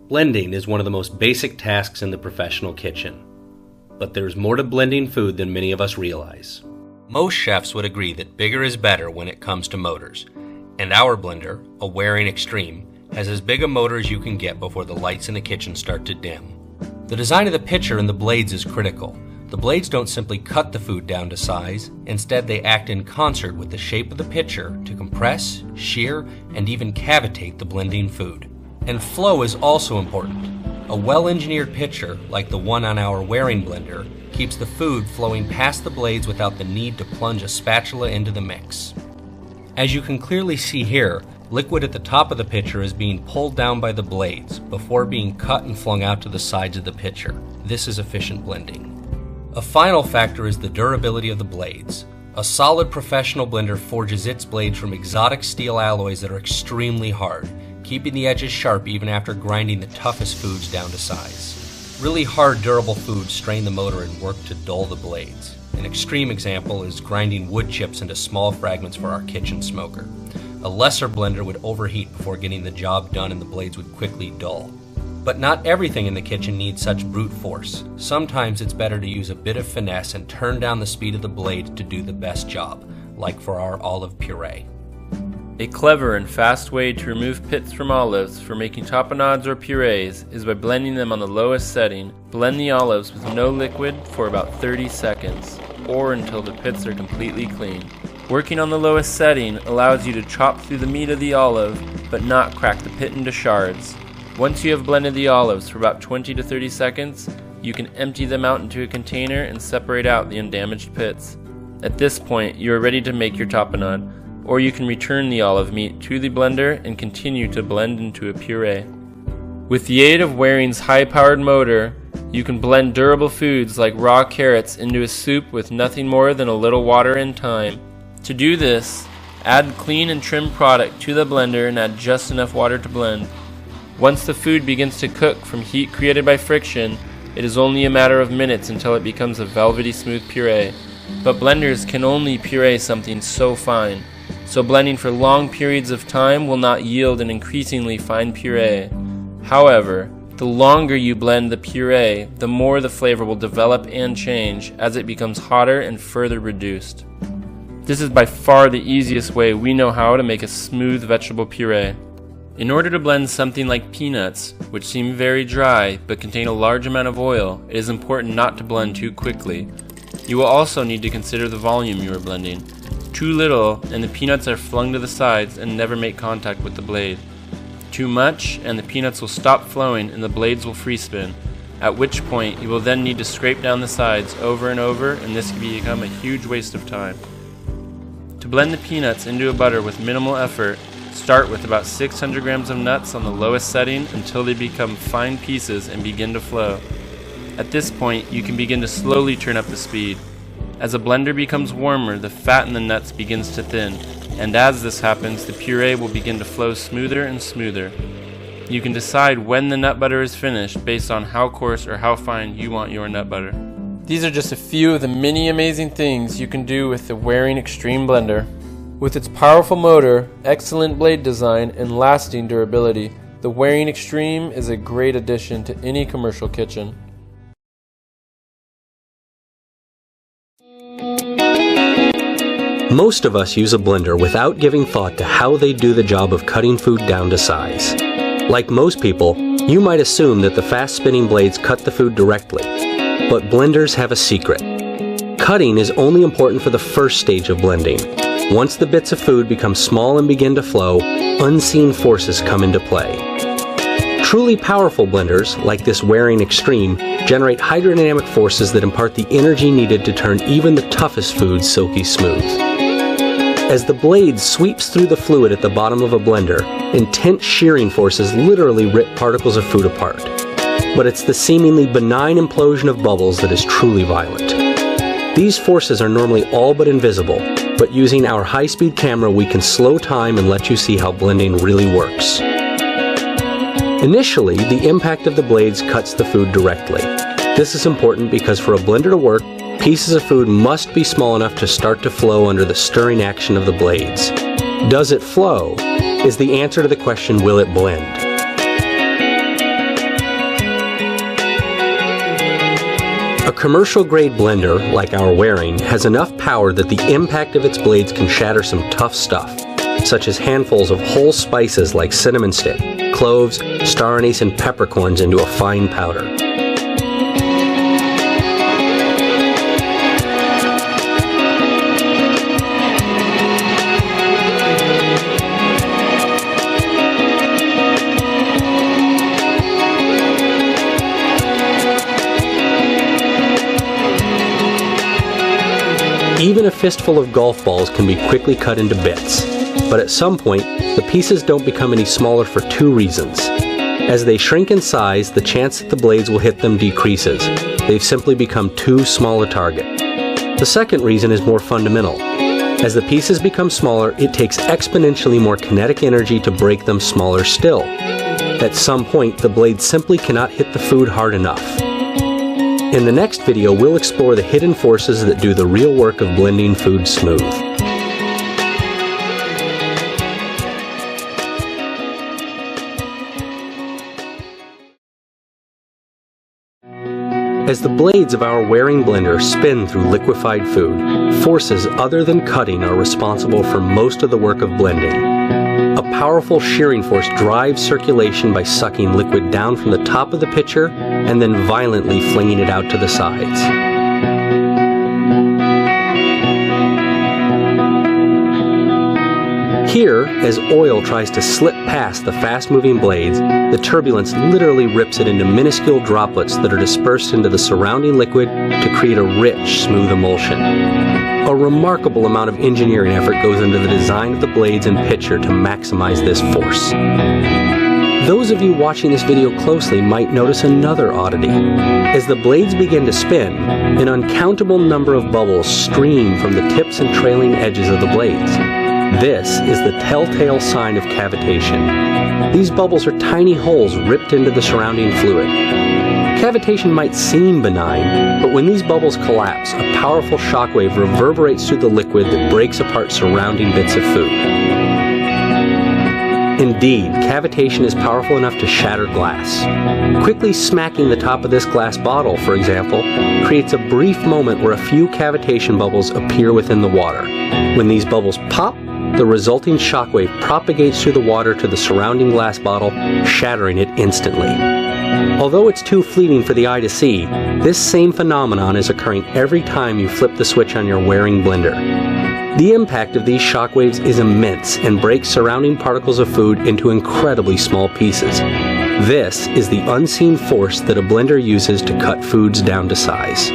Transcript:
Blending is one of the most basic tasks in the professional kitchen, but there's more to blending food than many of us realize. Most chefs would agree that bigger is better when it comes to motors, and our blender, a Waring Xtreme, has as big a motor as you can get before the lights in the kitchen start to dim. The design of the pitcher and the blades is critical. The blades don't simply cut the food down to size, instead they act in concert with the shape of the pitcher to compress, shear, and even cavitate the blending food. And flow is also important. A well-engineered pitcher, like the one on our Waring blender, keeps the food flowing past the blades without the need to plunge a spatula into the mix. As you can clearly see here, liquid at the top of the pitcher is being pulled down by the blades before being cut and flung out to the sides of the pitcher. This is efficient blending. A final factor is the durability of the blades. A solid professional blender forges its blades from exotic steel alloys that are extremely hard, keeping the edges sharp even after grinding the toughest foods down to size. Really hard, durable foods strain the motor and work to dull the blades. An extreme example is grinding wood chips into small fragments for our kitchen smoker. A lesser blender would overheat before getting the job done and the blades would quickly dull. But not everything in the kitchen needs such brute force. Sometimes it's better to use a bit of finesse and turn down the speed of the blade to do the best job, like for our olive puree. A clever and fast way to remove pits from olives for making tapenades or purees is by blending them on the lowest setting. Blend the olives with no liquid for about 30 seconds, or until the pits are completely clean. Working on the lowest setting allows you to chop through the meat of the olive, but not crack the pit into shards. Once you have blended the olives for about 20 to 30 seconds, you can empty them out into a container and separate out the undamaged pits. At this point, you are ready to make your tapenade, or you can return the olive meat to the blender and continue to blend into a puree. With the aid of Waring's high-powered motor, you can blend durable foods like raw carrots into a soup with nothing more than a little water and thyme. To do this, add clean and trimmed product to the blender and add just enough water to blend. Once the food begins to cook from heat created by friction, it is only a matter of minutes until it becomes a velvety smooth puree. But blenders can only puree something so fine, so blending for long periods of time will not yield an increasingly fine puree. However, the longer you blend the puree, the more the flavor will develop and change as it becomes hotter and further reduced. This is by far the easiest way we know how to make a smooth vegetable puree. In order to blend something like peanuts, which seem very dry but contain a large amount of oil, it is important not to blend too quickly. You will also need to consider the volume you are blending. Too little, and the peanuts are flung to the sides and never make contact with the blade. Too much, and the peanuts will stop flowing and the blades will free spin, at which point you will then need to scrape down the sides over and over, and this can become a huge waste of time. To blend the peanuts into a butter with minimal effort, start with about 600 grams of nuts on the lowest setting until they become fine pieces and begin to flow. At this point, you can begin to slowly turn up the speed. As a blender becomes warmer, the fat in the nuts begins to thin, and as this happens, the puree will begin to flow smoother and smoother. You can decide when the nut butter is finished based on how coarse or how fine you want your nut butter. These are just a few of the many amazing things you can do with the Waring Xtreme blender. With its powerful motor, excellent blade design, and lasting durability, the Waring Xtreme is a great addition to any commercial kitchen. Most of us use a blender without giving thought to how they do the job of cutting food down to size. Like most people, you might assume that the fast-spinning blades cut the food directly, but blenders have a secret. Cutting is only important for the first stage of blending. Once the bits of food become small and begin to flow, unseen forces come into play. Truly powerful blenders, like this Waring Xtreme, generate hydrodynamic forces that impart the energy needed to turn even the toughest foods silky smooth. As the blade sweeps through the fluid at the bottom of a blender, intense shearing forces literally rip particles of food apart. But it's the seemingly benign implosion of bubbles that is truly violent. These forces are normally all but invisible, but using our high-speed camera we can slow time and let you see how blending really works. Initially, the impact of the blades cuts the food directly. This is important because for a blender to work, pieces of food must be small enough to start to flow under the stirring action of the blades. Does it flow? Is the answer to the question, will it blend? A commercial-grade blender, like our Waring, has enough power that the impact of its blades can shatter some tough stuff, such as handfuls of whole spices like cinnamon stick, cloves, star anise, and peppercorns into a fine powder. Even a fistful of golf balls can be quickly cut into bits, but at some point, the pieces don't become any smaller for two reasons. As they shrink in size, the chance that the blades will hit them decreases. They've simply become too small a target. The second reason is more fundamental. As the pieces become smaller, it takes exponentially more kinetic energy to break them smaller still. At some point, the blade simply cannot hit the food hard enough. In the next video, we'll explore the hidden forces that do the real work of blending food smooth. As the blades of our Waring blender spin through liquefied food, forces other than cutting are responsible for most of the work of blending. A powerful shearing force drives circulation by sucking liquid down from the top of the pitcher and then violently flinging it out to the sides. Here, as oil tries to slip past the fast-moving blades, the turbulence literally rips it into minuscule droplets that are dispersed into the surrounding liquid to create a rich, smooth emulsion. A remarkable amount of engineering effort goes into the design of the blades and pitcher to maximize this force. Those of you watching this video closely might notice another oddity. As the blades begin to spin, an uncountable number of bubbles stream from the tips and trailing edges of the blades. This is the telltale sign of cavitation. These bubbles are tiny holes ripped into the surrounding fluid. Cavitation might seem benign, but when these bubbles collapse, a powerful shockwave reverberates through the liquid that breaks apart surrounding bits of food. Indeed, cavitation is powerful enough to shatter glass. Quickly smacking the top of this glass bottle, for example, creates a brief moment where a few cavitation bubbles appear within the water. When these bubbles pop, the resulting shockwave propagates through the water to the surrounding glass bottle, shattering it instantly. Although it's too fleeting for the eye to see, this same phenomenon is occurring every time you flip the switch on your Waring blender. The impact of these shockwaves is immense and breaks surrounding particles of food into incredibly small pieces. This is the unseen force that a blender uses to cut foods down to size.